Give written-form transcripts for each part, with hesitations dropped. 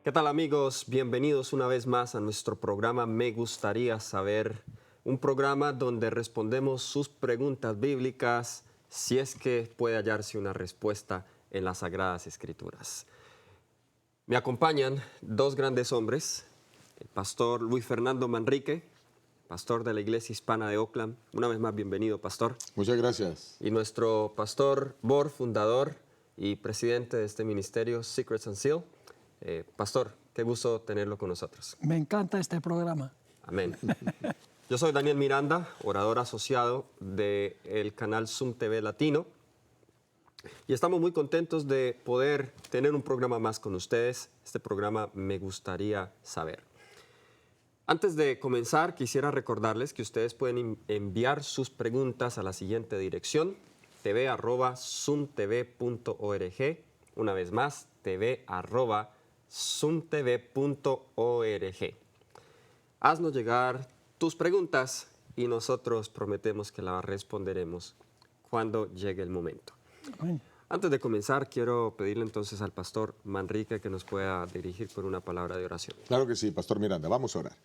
¿Qué tal, amigos? Bienvenidos una vez más a nuestro programa Me Gustaría Saber, un programa donde respondemos sus preguntas bíblicas si es que puede hallarse una respuesta en las Sagradas Escrituras. Me acompañan dos grandes hombres, el pastor Luis Fernando Manrique, pastor de la Iglesia Hispana de Oakland. Una vez más, bienvenido, pastor. Muchas gracias. Y nuestro pastor Bor, fundador y presidente de este ministerio, Secrets and Seal. Pastor, qué gusto tenerlo con nosotros. Me encanta este programa. Amén. Yo soy Daniel Miranda, orador asociado del canal Zoom TV Latino. Y estamos muy contentos de poder tener un programa más con ustedes. Este programa Me Gustaría Saber. Antes de comenzar, quisiera recordarles que ustedes pueden enviar sus preguntas a la siguiente dirección: tv@zoomtv.org. Una vez más, tv@zoomtv.org. Haznos llegar tus preguntas y nosotros prometemos que las responderemos cuando llegue el momento. Amén. Antes de comenzar, quiero pedirle entonces al pastor Manrique que nos pueda dirigir con una palabra de oración. Claro que sí, Pastor Miranda. Vamos a orar.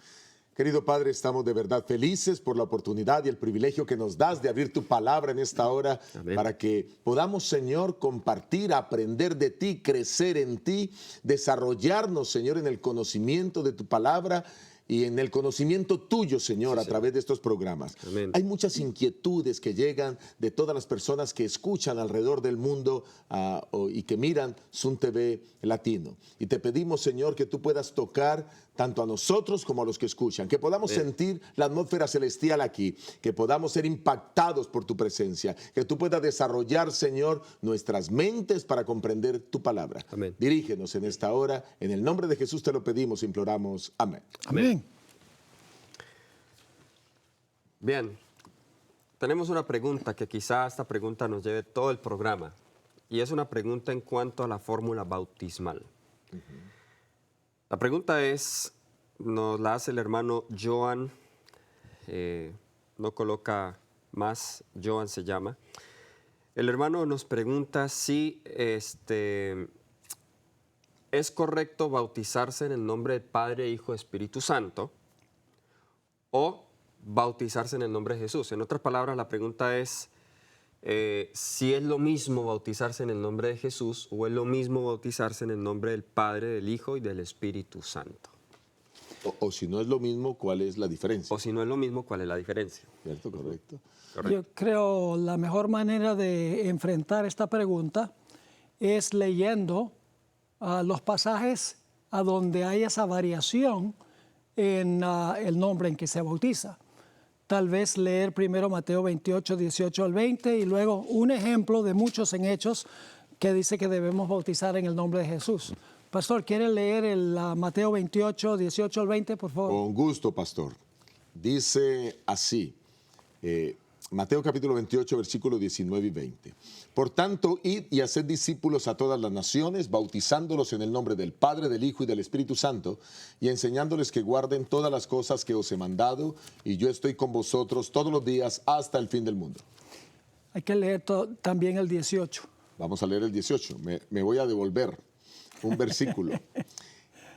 Querido Padre, estamos de verdad felices por la oportunidad y el privilegio que nos das de abrir tu palabra en esta hora. Amén. Para que podamos, Señor, compartir, aprender de ti, crecer en ti, desarrollarnos, Señor, en el conocimiento de tu palabra y en el conocimiento tuyo, Señor, a través de estos programas. Amén. Hay muchas inquietudes que llegan de todas las personas que escuchan alrededor del mundo y que miran Zoom TV Latino. Y te pedimos, Señor, que tú puedas tocar tanto a nosotros como a los que escuchan, que podamos sentir la atmósfera celestial aquí, que podamos ser impactados por tu presencia, que tú puedas desarrollar, Señor, nuestras mentes para comprender tu palabra. Amén. Dirígenos en esta hora, en el nombre de Jesús te lo pedimos, imploramos. Amén. Amén. Bien, tenemos una pregunta que quizá esta pregunta nos lleve todo el programa, y es una pregunta en cuanto a la fórmula bautismal. La pregunta nos la hace el hermano Joan, no coloca más, Joan se llama. El hermano nos pregunta si es correcto bautizarse en el nombre del Padre, Hijo, Espíritu Santo, o bautizarse en el nombre de Jesús. En otras palabras, la pregunta es si es lo mismo bautizarse en el nombre de Jesús o es lo mismo bautizarse en el nombre del Padre, del Hijo y del Espíritu Santo. O si no es lo mismo, ¿cuál es la diferencia? O si no es lo mismo, ¿cuál es la diferencia? ¿Cierto? Correcto. Yo creo la mejor manera de enfrentar esta pregunta es leyendo los pasajes a donde hay esa variación en el nombre en que se bautiza. Tal vez leer primero Mateo 28, 18 al 20 y luego un ejemplo de muchos en Hechos que dice que debemos bautizar en el nombre de Jesús. Pastor, ¿quiere leer el Mateo 28, 18 al 20, por favor? Con gusto, pastor. Dice así, Mateo capítulo 28, versículos 19 y 20. Por tanto, id y haced discípulos a todas las naciones, bautizándolos en el nombre del Padre, del Hijo y del Espíritu Santo, y enseñándoles que guarden todas las cosas que os he mandado, y yo estoy con vosotros todos los días hasta el fin del mundo. Hay que leer también el 18. Vamos a leer el 18. Me voy a devolver un versículo.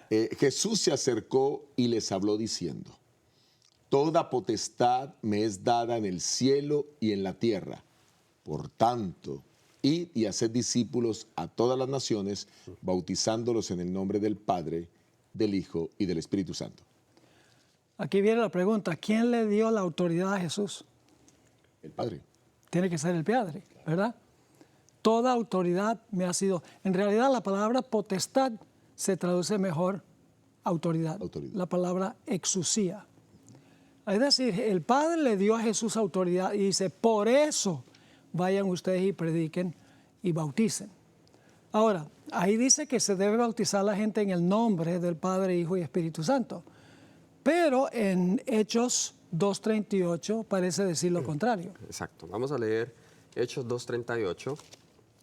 Jesús se acercó y les habló diciendo: toda potestad me es dada en el cielo y en la tierra. Por tanto, id y haced discípulos a todas las naciones, bautizándolos en el nombre del Padre, del Hijo y del Espíritu Santo. Aquí viene la pregunta, ¿quién le dio la autoridad a Jesús? El Padre. Tiene que ser el Padre, ¿verdad? Toda autoridad me ha sido... En realidad la palabra potestad se traduce mejor autoridad. La palabra exusía. Es decir, el Padre le dio a Jesús autoridad y dice, por eso vayan ustedes y prediquen y bauticen. Ahora, ahí dice que se debe bautizar a la gente en el nombre del Padre, Hijo y Espíritu Santo. Pero en Hechos 2:38 parece decir lo contrario. Exacto. Vamos a leer Hechos 2:38.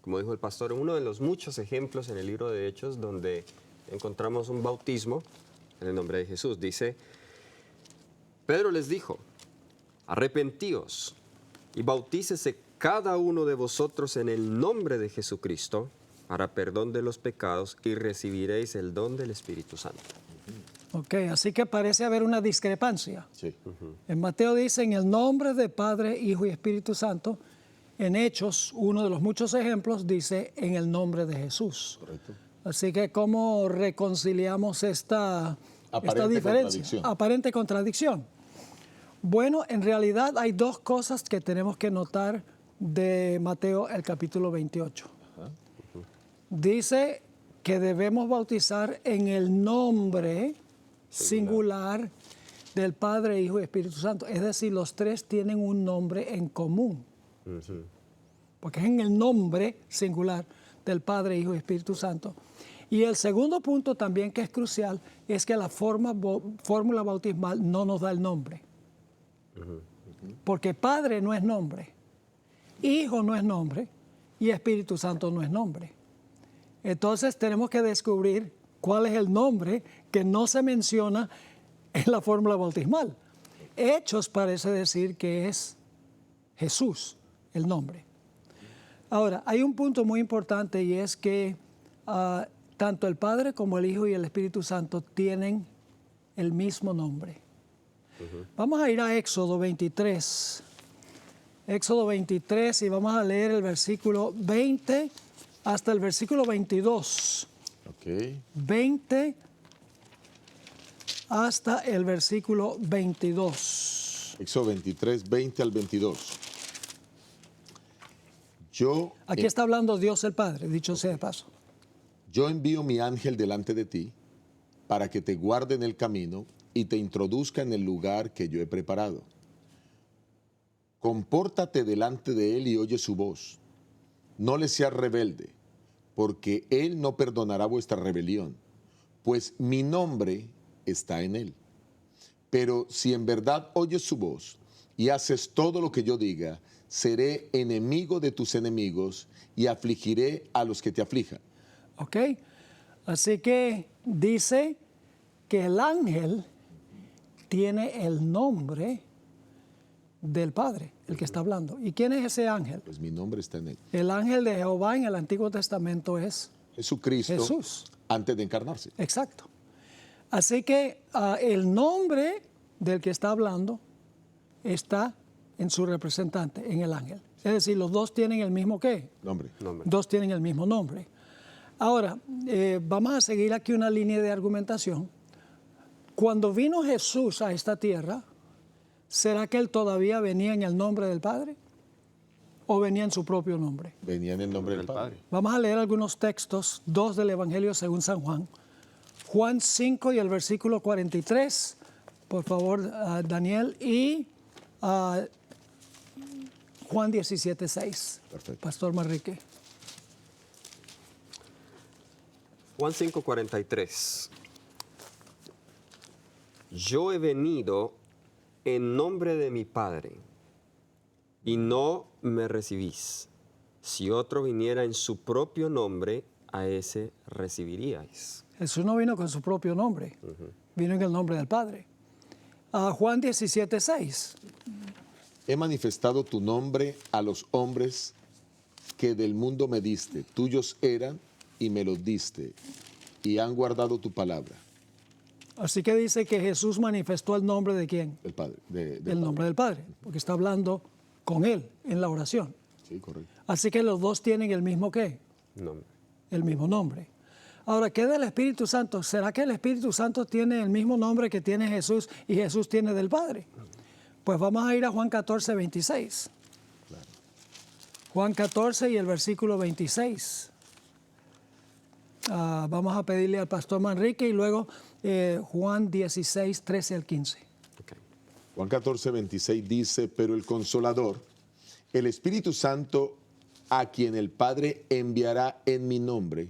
Como dijo el pastor, uno de los muchos ejemplos en el libro de Hechos donde encontramos un bautismo en el nombre de Jesús. Dice, Pedro les dijo, arrepentíos y bautícese cada uno de vosotros en el nombre de Jesucristo para perdón de los pecados y recibiréis el don del Espíritu Santo. Ok, así que parece haber una discrepancia. Sí. En Mateo dice en el nombre de Padre, Hijo y Espíritu Santo. En Hechos, uno de los muchos ejemplos, dice en el nombre de Jesús. Correcto. Así que ¿cómo reconciliamos esta diferencia? Aparente contradicción. Bueno, en realidad hay dos cosas que tenemos que notar de Mateo, el capítulo 28. Dice que debemos bautizar en el nombre singular del Padre, Hijo y Espíritu Santo. Es decir, los tres tienen un nombre en común. Porque es en el nombre singular del Padre, Hijo y Espíritu Santo. Y el segundo punto también que es crucial es que la fórmula bautismal no nos da el nombre. Porque Padre no es nombre, Hijo no es nombre y Espíritu Santo no es nombre. Entonces tenemos que descubrir cuál es el nombre que no se menciona en la fórmula bautismal. Hechos parece decir que es Jesús el nombre. Ahora, hay un punto muy importante y es que tanto el Padre como el Hijo y el Espíritu Santo tienen el mismo nombre. Vamos a ir a Éxodo 23. Éxodo 23 y vamos a leer el versículo 20 hasta el versículo 22. Ok. 20 hasta el versículo 22. Éxodo 23, 20 al 22. Aquí está hablando Dios el Padre, dicho sea de paso. Yo envío mi ángel delante de ti para que te guarde en el camino y te introduzca en el lugar que yo he preparado. Compórtate delante de él y oye su voz. No le seas rebelde, porque él no perdonará vuestra rebelión, pues mi nombre está en él. Pero si en verdad oyes su voz y haces todo lo que yo diga, seré enemigo de tus enemigos y afligiré a los que te aflijan. ¿Ok? Así que dice que el ángel tiene el nombre del Padre, el que está hablando. ¿Y quién es ese ángel? Pues mi nombre está en él. El ángel de Jehová en el Antiguo Testamento es Jesucristo, Jesús. Antes de encarnarse. Exacto. Así que el nombre del que está hablando está en su representante, en el ángel. Es decir, los dos tienen el mismo ¿qué? Nombre. Dos tienen el mismo nombre. Ahora, vamos a seguir aquí una línea de argumentación. Cuando vino Jesús a esta tierra, ¿será que él todavía venía en el nombre del Padre? ¿O venía en su propio nombre? Venía en el nombre del Padre. Vamos a leer algunos textos, dos del Evangelio según San Juan. Juan 5 y el versículo 43, por favor, Daniel, y Juan 17, 6. Perfecto. Pastor Manrique. Juan 5:43. Yo he venido en nombre de mi Padre y no me recibís. Si otro viniera en su propio nombre, a ese recibiríais. Jesús no vino con su propio nombre, vino en el nombre del Padre. Juan 17, 6. He manifestado tu nombre a los hombres que del mundo me diste. Tuyos eran y me los diste, y han guardado tu palabra. Así que dice que Jesús manifestó el nombre de quién? Del Padre. El nombre del Padre, porque está hablando con él en la oración. Sí, correcto. Así que los dos tienen el mismo ¿qué? Nombre. El mismo nombre. Ahora, ¿qué del Espíritu Santo? ¿Será que el Espíritu Santo tiene el mismo nombre que tiene Jesús y Jesús tiene del Padre? Pues vamos a ir a Juan 14, 26. Claro. Juan 14 y el versículo 26. Vamos a pedirle al pastor Manrique y luego Juan 16, 13 al 15. Okay. Juan 14, 26 dice, pero el Consolador, el Espíritu Santo, a quien el Padre enviará en mi nombre,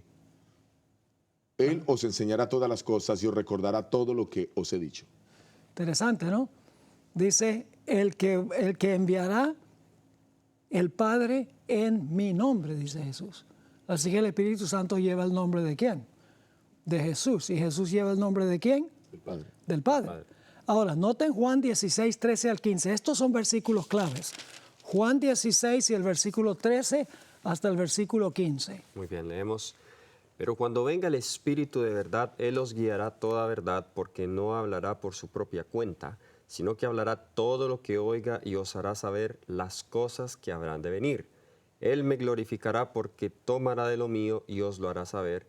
Él os enseñará todas las cosas y os recordará todo lo que os he dicho. Interesante, ¿no? Dice, el que enviará el Padre en mi nombre, dice Jesús. Así que el Espíritu Santo lleva el nombre de ¿quién? De Jesús. ¿Y Jesús lleva el nombre de quién? El Padre. Del Padre. Ahora, noten Juan 16, 13 al 15. Estos son versículos claves. Juan 16 y el versículo 13 hasta el versículo 15. Muy bien, leemos. Pero cuando venga el Espíritu de verdad, Él os guiará toda verdad, porque no hablará por su propia cuenta, sino que hablará todo lo que oiga y os hará saber las cosas que habrán de venir. Él me glorificará porque tomará de lo mío y os lo hará saber.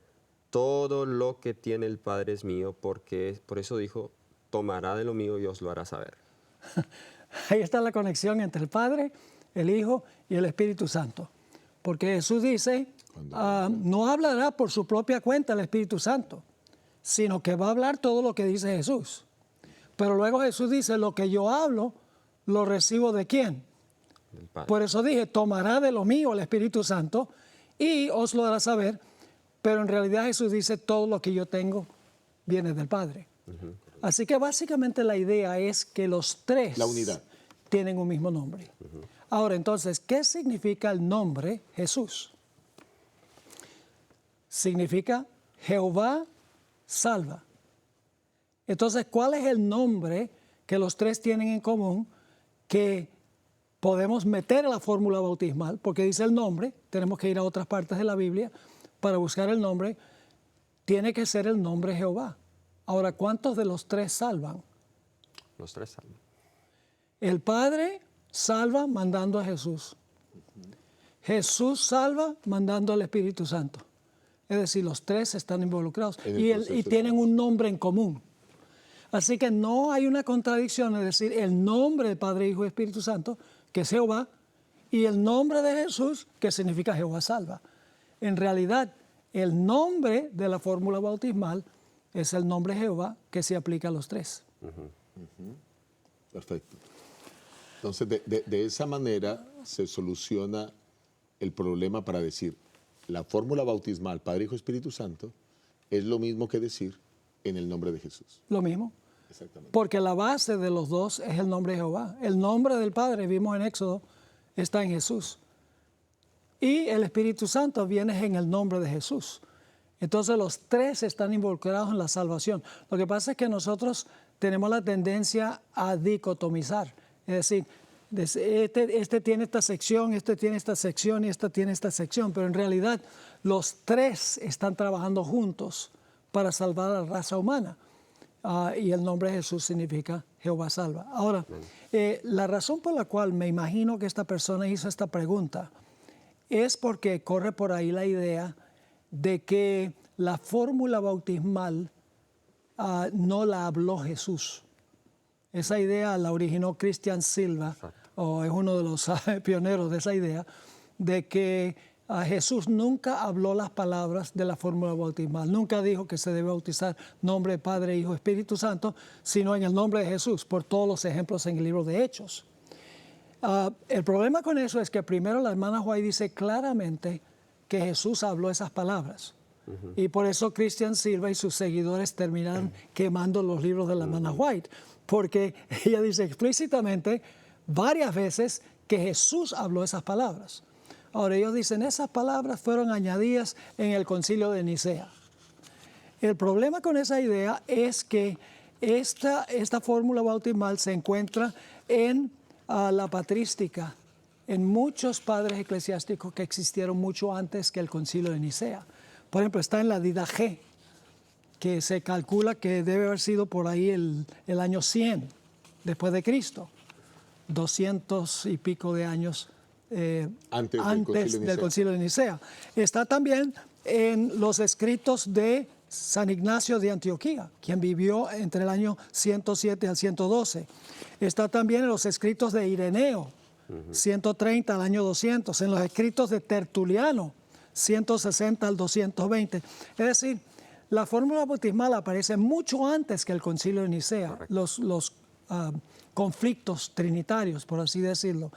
Todo lo que tiene el Padre es mío, porque por eso dijo, tomará de lo mío y os lo hará saber. Ahí está la conexión entre el Padre, el Hijo y el Espíritu Santo. Porque Jesús dice, no hablará por su propia cuenta el Espíritu Santo, sino que va a hablar todo lo que dice Jesús. Pero luego Jesús dice, lo que yo hablo, lo recibo ¿de quién? Del Padre. Por eso dije, tomará de lo mío el Espíritu Santo y os lo hará saber. Pero en realidad Jesús dice, todo lo que yo tengo viene del Padre. Así que básicamente la idea es que los tres La unidad. tienen un mismo nombre. Ahora, entonces, ¿qué significa el nombre Jesús? Significa Jehová salva. Entonces, ¿cuál es el nombre que los tres tienen en común que podemos meter a la fórmula bautismal? Porque dice el nombre, tenemos que ir a otras partes de la Biblia para buscar el nombre. Tiene que ser el nombre Jehová. Ahora, ¿cuántos de los tres salvan? Los tres salvan. El Padre salva mandando a Jesús. Jesús salva mandando al Espíritu Santo. Es decir, los tres están involucrados y tienen un nombre en común. Así que no hay una contradicción, es decir, el nombre del Padre, Hijo y Espíritu Santo, que es Jehová, y el nombre de Jesús, que significa Jehová salva. En realidad, el nombre de la fórmula bautismal es el nombre Jehová que se aplica a los tres. Perfecto. Entonces, de esa manera se soluciona el problema para decir, la fórmula bautismal, Padre, Hijo, Espíritu Santo, es lo mismo que decir en el nombre de Jesús. Lo mismo. Exactamente. Porque la base de los dos es el nombre de Jehová. El nombre del Padre, vimos en Éxodo, está en Jesús. Y el Espíritu Santo viene en el nombre de Jesús. Entonces los tres están involucrados en la salvación. Lo que pasa es que nosotros tenemos la tendencia a dicotomizar. Es decir, este tiene esta sección, este tiene esta sección y este tiene esta sección. Pero en realidad los tres están trabajando juntos para salvar a la raza humana. Y el nombre de Jesús significa Jehová salva. Ahora, la razón por la cual me imagino que esta persona hizo esta pregunta es porque corre por ahí la idea de que la fórmula bautismal no la habló Jesús. Esa idea la originó Christian Silva, o es uno de los pioneros de esa idea, de que Jesús nunca habló las palabras de la fórmula bautismal. Nunca dijo que se debe bautizar nombre Padre, Hijo, Espíritu Santo, sino en el nombre de Jesús, por todos los ejemplos en el libro de Hechos. El problema con eso es que primero la hermana White dice claramente que Jesús habló esas palabras. Y por eso Christian Silva y sus seguidores terminaron quemando los libros de la hermana White, porque ella dice explícitamente varias veces que Jesús habló esas palabras. Ahora ellos dicen, esas palabras fueron añadidas en el concilio de Nicea. El problema con esa idea es que esta fórmula bautismal se encuentra en la patrística, en muchos padres eclesiásticos que existieron mucho antes que el concilio de Nicea. Por ejemplo, está en la Didache, que se calcula que debe haber sido por ahí el año 100 después de Cristo, 200 y pico de años antes del concilio de Nicea. Está también en los escritos de San Ignacio de Antioquía, quien vivió entre el año 107 al 112. Está también en los escritos de Ireneo, 130 al año 200, en los escritos de Tertuliano, 160 al 220. Es decir, la fórmula bautismal aparece mucho antes que el concilio de Nicea, los conflictos trinitarios, por así decirlo.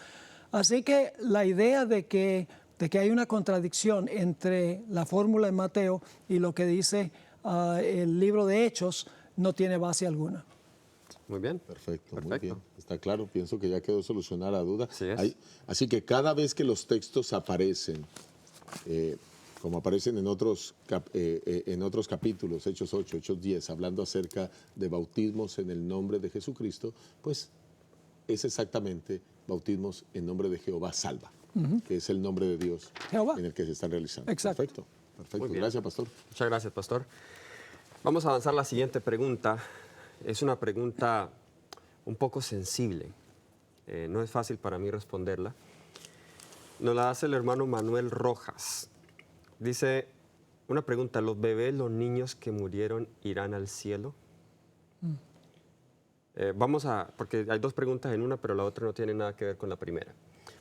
Así que la idea de que hay una contradicción entre la fórmula en Mateo y lo que dice el libro de Hechos no tiene base alguna. Muy bien. Perfecto, muy bien. Está claro, pienso que ya quedó solucionada la duda. Así es. Así que cada vez que los textos aparecen, como aparecen en otros capítulos, Hechos 8, Hechos 10, hablando acerca de bautismos en el nombre de Jesucristo, pues es exactamente bautismos en nombre de Jehová salva. que es el nombre de Dios Jehová. en el que se están realizando. Exacto. Perfecto, perfecto. Muy bien. Gracias, pastor. Muchas gracias, pastor. Vamos a avanzar a la siguiente pregunta. Es una pregunta un poco sensible. No es fácil para mí responderla. Nos la hace el hermano Manuel Rojas. Dice, una pregunta, ¿los bebés, los niños que murieron, irán al cielo? Porque hay dos preguntas en una, pero la otra no tiene nada que ver con la primera.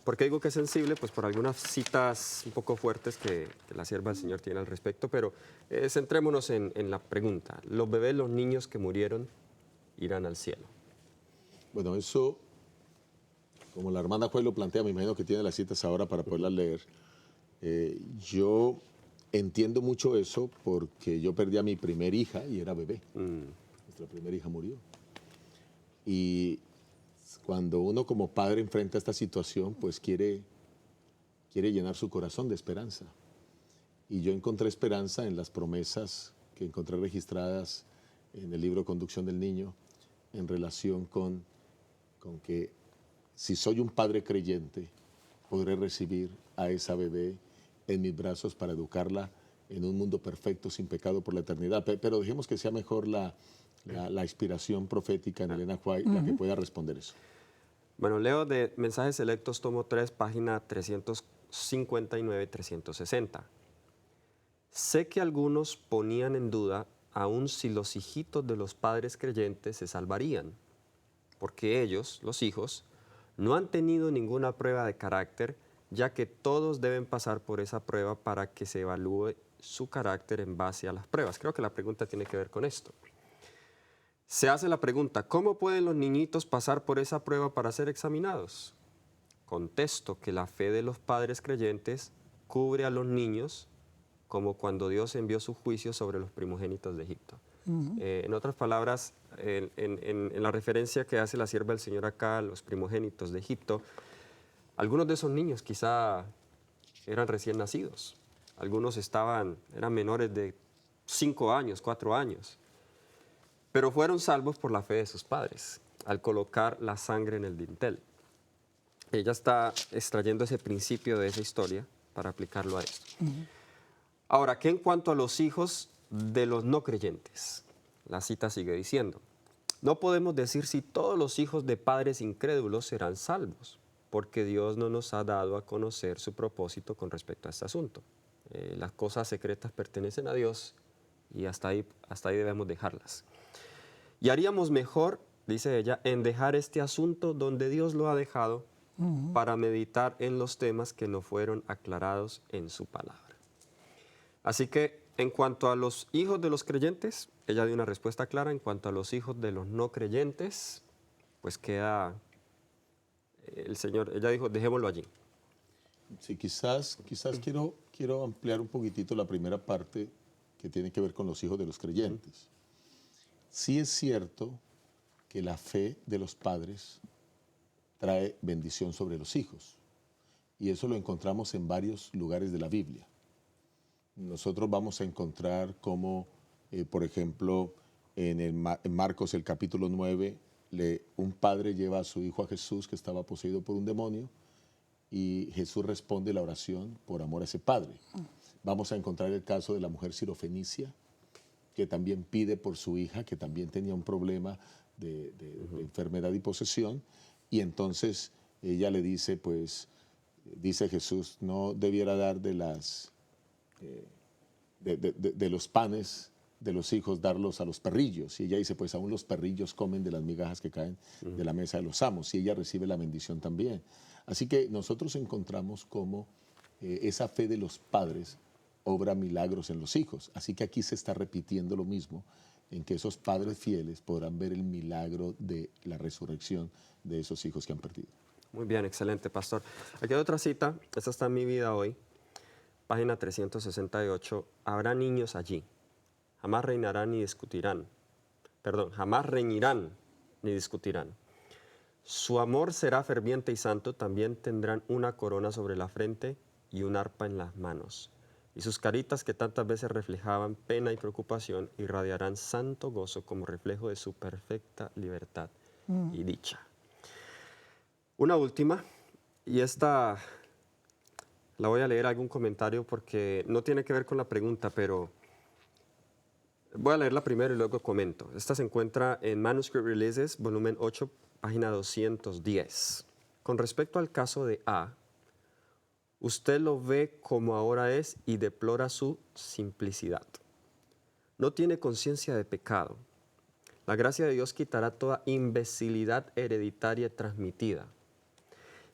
¿Por qué digo que es sensible? Pues por algunas citas un poco fuertes que la sierva del Señor tiene al respecto, pero centrémonos en la pregunta. ¿Los bebés, los niños que murieron, irán al cielo? Bueno, eso, como la hermana Juez lo plantea, me imagino que tiene las citas ahora para poderlas leer. Yo entiendo mucho eso porque yo perdí a mi primera hija y era bebé. Nuestra primera hija murió. Y cuando uno como padre enfrenta esta situación, pues quiere llenar su corazón de esperanza. Y yo encontré esperanza en las promesas que encontré registradas en el libro Conducción del Niño en relación con que si soy un padre creyente, podré recibir a esa bebé en mis brazos para educarla en un mundo perfecto, sin pecado por la eternidad. Pero dejemos que sea mejor la inspiración profética en Elena White la que pueda responder eso. Bueno, leo de Mensajes Selectos, tomo 3, página 359-360. Sé que algunos ponían en duda aún si los hijitos de los padres creyentes se salvarían, porque ellos, los hijos, no han tenido ninguna prueba de carácter, ya que todos deben pasar por esa prueba para que se evalúe su carácter en base a las pruebas. Creo que la pregunta tiene que ver con esto. Se hace la pregunta, ¿cómo pueden los niñitos pasar por esa prueba para ser examinados? Contesto que la fe de los padres creyentes cubre a los niños como cuando Dios envió su juicio sobre los primogénitos de Egipto. En otras palabras, en la referencia que hace la sierva del Señor acá, los primogénitos de Egipto, algunos de esos niños quizá eran recién nacidos. Algunos eran menores de 5 años, 4 años. Pero fueron salvos por la fe de sus padres, al colocar la sangre en el dintel. Ella está extrayendo ese principio de esa historia para aplicarlo a esto. Ahora, ¿qué en cuanto a los hijos de los no creyentes? La cita sigue diciendo, no podemos decir si todos los hijos de padres incrédulos serán salvos, porque Dios no nos ha dado a conocer su propósito con respecto a este asunto. Las cosas secretas pertenecen a Dios y hasta ahí debemos dejarlas. Y haríamos mejor, dice ella, en dejar este asunto donde Dios lo ha dejado para meditar en los temas que no fueron aclarados en su palabra. Así que en cuanto a los hijos de los creyentes, ella dio una respuesta clara. En cuanto a los hijos de los no creyentes, pues queda el Señor, ella dijo, dejémoslo allí. Sí, quizás quiero ampliar un poquitito la primera parte que tiene que ver con los hijos de los creyentes. Sí es cierto que la fe de los padres trae bendición sobre los hijos. Y eso lo encontramos en varios lugares de la Biblia. Nosotros vamos a encontrar como, por ejemplo, en Marcos el capítulo 9, un padre lleva a su hijo a Jesús que estaba poseído por un demonio y Jesús responde la oración por amor a ese padre. Vamos a encontrar el caso de la mujer sirofenicia, que también pide por su hija, que también tenía un problema de enfermedad y posesión, y entonces ella le dice, pues, dice Jesús, no debiera dar de los panes de los hijos, darlos a los perrillos, y ella dice, pues aún los perrillos comen de las migajas que caen de la mesa de los amos, y ella recibe la bendición también. Así que nosotros encontramos cómo esa fe de los padres obra milagros en los hijos. Así que aquí se está repitiendo lo mismo, en que esos padres fieles podrán ver el milagro de la resurrección de esos hijos que han perdido. Muy bien, excelente, pastor. Aquí hay otra cita, esta está en Mi Vida Hoy, página 368. Habrá niños allí, jamás reinarán ni discutirán. Jamás reñirán ni discutirán. Su amor será ferviente y santo, también tendrán una corona sobre la frente y un arpa en las manos. Y sus caritas que tantas veces reflejaban pena y preocupación irradiarán santo gozo como reflejo de su perfecta libertad y dicha. Una última, y esta La voy a leer algún comentario porque no tiene que ver con la pregunta, pero voy a leerla primero y luego comento. Esta se encuentra en Manuscript Releases, volumen 8, página 210. Con respecto al caso de A, usted lo ve como ahora es y deplora su simplicidad. No tiene conciencia de pecado. La gracia de Dios quitará toda imbecilidad hereditaria transmitida,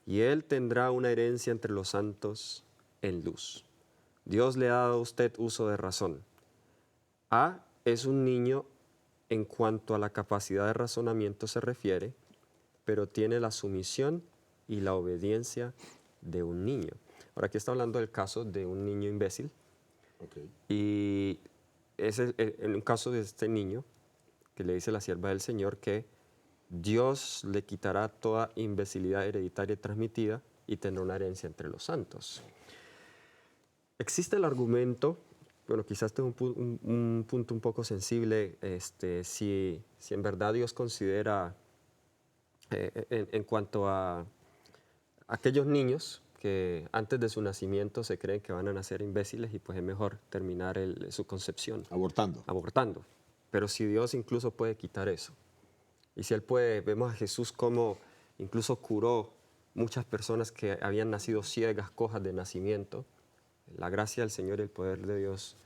y él tendrá una herencia entre los santos en luz. Dios le ha dado a usted uso de razón. A es un niño en cuanto a la capacidad de razonamiento se refiere, pero tiene la sumisión y la obediencia de un niño. Ahora aquí está hablando del caso de un niño imbécil. Okay. Y es en un caso de este niño que le dice la sierva del Señor que Dios le quitará toda imbecilidad hereditaria transmitida y tendrá una herencia entre los santos. Existe el argumento, bueno, quizás este es un punto un poco sensible, si en verdad Dios considera, en cuanto a aquellos niños que antes de su nacimiento se creen que van a nacer imbéciles y pues es mejor terminar su concepción. Abortando. Pero si Dios incluso puede quitar eso, y si Él puede, vemos a Jesús como incluso curó muchas personas que habían nacido ciegas, cojas de nacimiento. La gracia del Señor y el poder de Dios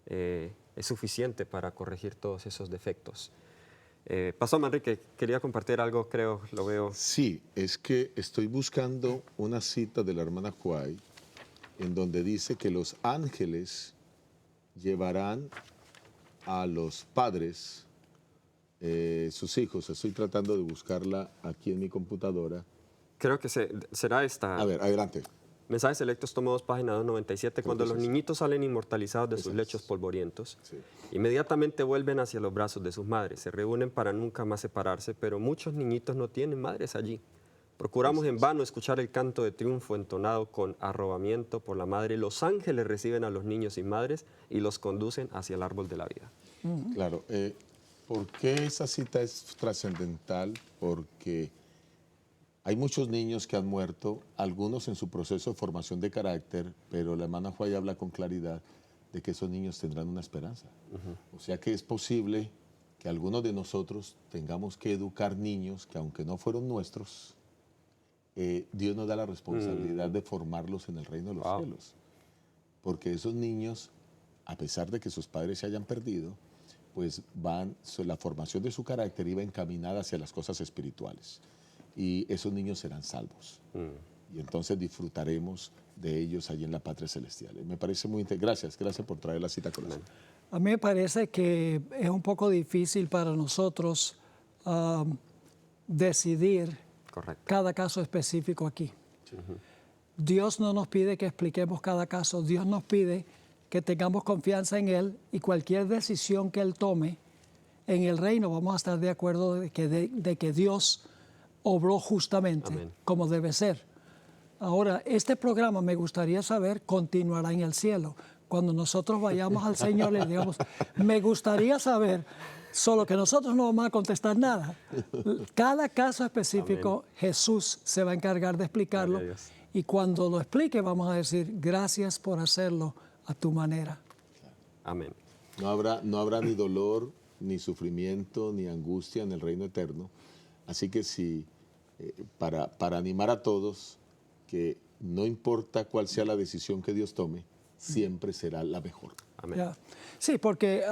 es suficiente para corregir todos esos defectos. Pastor Manrique, quería compartir algo, creo, lo veo. Sí, es que estoy buscando una cita de la hermana Kuai en donde dice que los ángeles llevarán a los padres sus hijos. Estoy tratando de buscarla aquí en mi computadora. Creo que será esta. A ver, adelante. Mensajes Selectos, tomo 2, página 297. Cuando los niñitos salen inmortalizados de sus lechos polvorientos, inmediatamente vuelven hacia los brazos de sus madres. Se reúnen para nunca más separarse, pero muchos niñitos no tienen madres allí. Procuramos en vano escuchar el canto de triunfo entonado con arrobamiento por la madre. Los ángeles reciben a los niños sin madres y los conducen hacia el árbol de la vida. Claro. ¿Por qué esa cita es trascendental? Porque hay muchos niños que han muerto, algunos en su proceso de formación de carácter, pero la hermana Juay habla con claridad de que esos niños tendrán una esperanza. O sea que es posible que algunos de nosotros tengamos que educar niños que aunque no fueron nuestros, Dios nos da la responsabilidad de formarlos en el reino de los cielos. Porque esos niños, a pesar de que sus padres se hayan perdido, pues la formación de su carácter iba encaminada hacia las cosas espirituales. Y esos niños serán salvos. Y entonces disfrutaremos de ellos allí en la patria celestial. Me parece muy interesante. Gracias por traer la cita con nosotros. A mí me parece que es un poco difícil para nosotros decidir cada caso específico aquí. Dios no nos pide que expliquemos cada caso. Dios nos pide que tengamos confianza en Él y cualquier decisión que Él tome en el reino vamos a estar de acuerdo de que Dios obró justamente como debe ser. Ahora, este programa me gustaría saber continuará en el cielo. Cuando nosotros vayamos al Señor le digamos, me gustaría saber, solo que nosotros no vamos a contestar nada. Cada caso específico Jesús se va a encargar de explicarlo y cuando lo explique vamos a decir, gracias por hacerlo a tu manera. Amén. No habrá ni dolor, ni sufrimiento, ni angustia en el reino eterno. Así que sí, para animar a todos, que no importa cuál sea la decisión que Dios tome, siempre será la mejor. Amén. Yeah. Sí, porque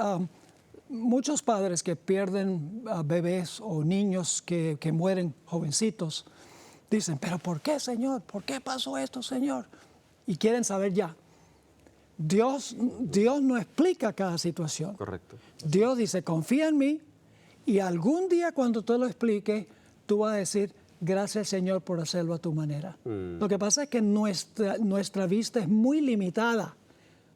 muchos padres que pierden bebés o niños que mueren jovencitos, dicen, pero ¿por qué, Señor? ¿Por qué pasó esto, Señor? Y quieren saber ya. Dios no explica cada situación. Correcto. Dios dice, confía en mí y algún día cuando tú lo expliques, tú vas a decir, gracias Señor por hacerlo a tu manera. Lo que pasa es que nuestra vista es muy limitada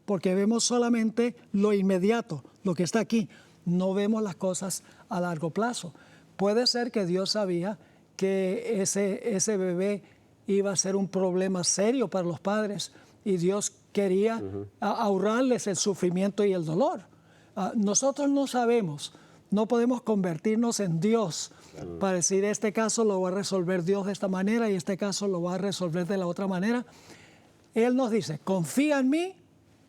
porque vemos solamente lo inmediato, lo que está aquí. No vemos las cosas a largo plazo. Puede ser que Dios sabía que ese bebé iba a ser un problema serio para los padres y Dios quería ahorrarles el sufrimiento y el dolor. Nosotros no sabemos, no podemos convertirnos en Dios para decir este caso lo va a resolver Dios de esta manera y este caso lo va a resolver de la otra manera. Él nos dice, confía en mí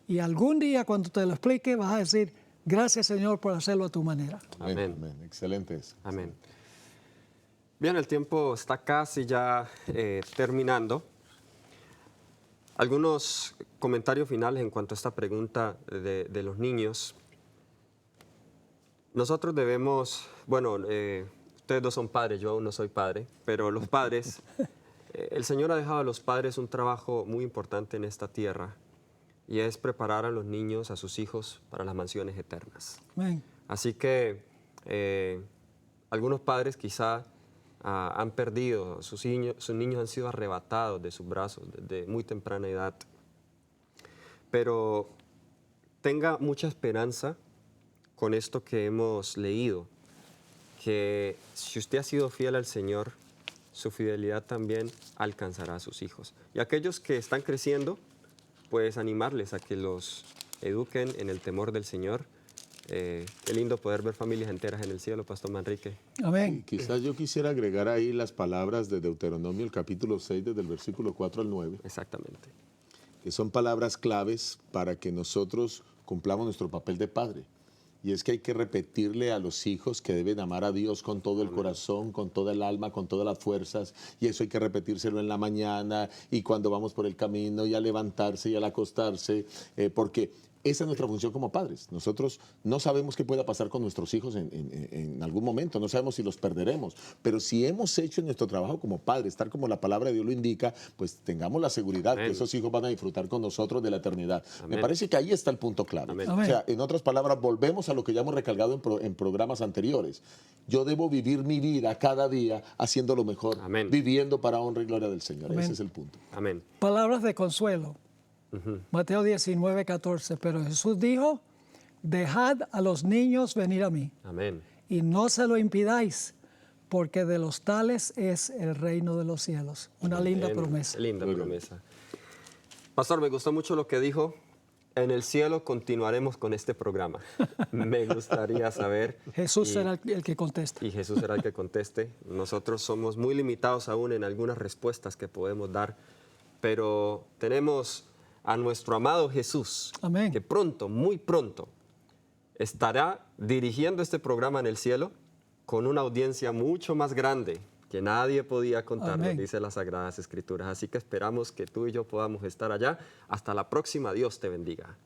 y algún día cuando te lo explique vas a decir, gracias Señor por hacerlo a tu manera. Amén. Amén. Excelente eso. Amén. Bien, el tiempo está casi ya terminando. Algunos comentarios finales en cuanto a esta pregunta de los niños. Nosotros debemos, bueno, ustedes dos son padres, yo aún no soy padre, pero los padres, el Señor ha dejado a los padres un trabajo muy importante en esta tierra y es preparar a los niños, a sus hijos, para las mansiones eternas. Amén. Así que algunos padres quizá han perdido, sus niños han sido arrebatados de sus brazos desde muy temprana edad. Pero tenga mucha esperanza con esto que hemos leído, que si usted ha sido fiel al Señor, su fidelidad también alcanzará a sus hijos. Y aquellos que están creciendo, pues animarles a que los eduquen en el temor del Señor. Qué lindo poder ver familias enteras en el cielo, Pastor Manrique. Amén. Quizás yo quisiera agregar ahí las palabras de Deuteronomio, el capítulo 6, desde el versículo 4 al 9. Exactamente. Que son palabras claves para que nosotros cumplamos nuestro papel de padre. Y es que hay que repetirle a los hijos que deben amar a Dios con todo el corazón, con toda el alma, con todas las fuerzas. Y eso hay que repetírselo en la mañana y cuando vamos por el camino y al levantarse y al acostarse, porque esa es nuestra función como padres. Nosotros no sabemos qué pueda pasar con nuestros hijos en algún momento, no sabemos si los perderemos, pero si hemos hecho nuestro trabajo como padres, tal como la palabra de Dios lo indica, pues tengamos la seguridad Amén. que esos hijos van a disfrutar con nosotros de la eternidad. Amén. Me parece que ahí está el punto clave. Amén. O sea, en otras palabras, volvemos a lo que ya hemos recalcado en programas anteriores. Yo debo vivir mi vida cada día haciendo lo mejor, Amén. viviendo para honra y gloria del Señor. Amén. Ese es el punto. Amén. Palabras de consuelo. Mateo 19, 14. Pero Jesús dijo, dejad a los niños venir a mí Amén. y no se lo impidáis, porque de los tales es el reino de los cielos. Una linda Amén. promesa. Linda Muy bien. promesa. Pastor, me gustó mucho lo que dijo. En el cielo continuaremos con este programa. Me gustaría saber. Jesús y- será el que contesta. Y Jesús será el que conteste. Nosotros somos muy limitados aún en algunas respuestas que podemos dar, pero tenemos a nuestro amado Jesús, Amén. que pronto, muy pronto, estará dirigiendo este programa en el cielo con una audiencia mucho más grande que nadie podía contar, nos Amén. dice las Sagradas Escrituras. Así que esperamos que tú y yo podamos estar allá. Hasta la próxima. Dios te bendiga.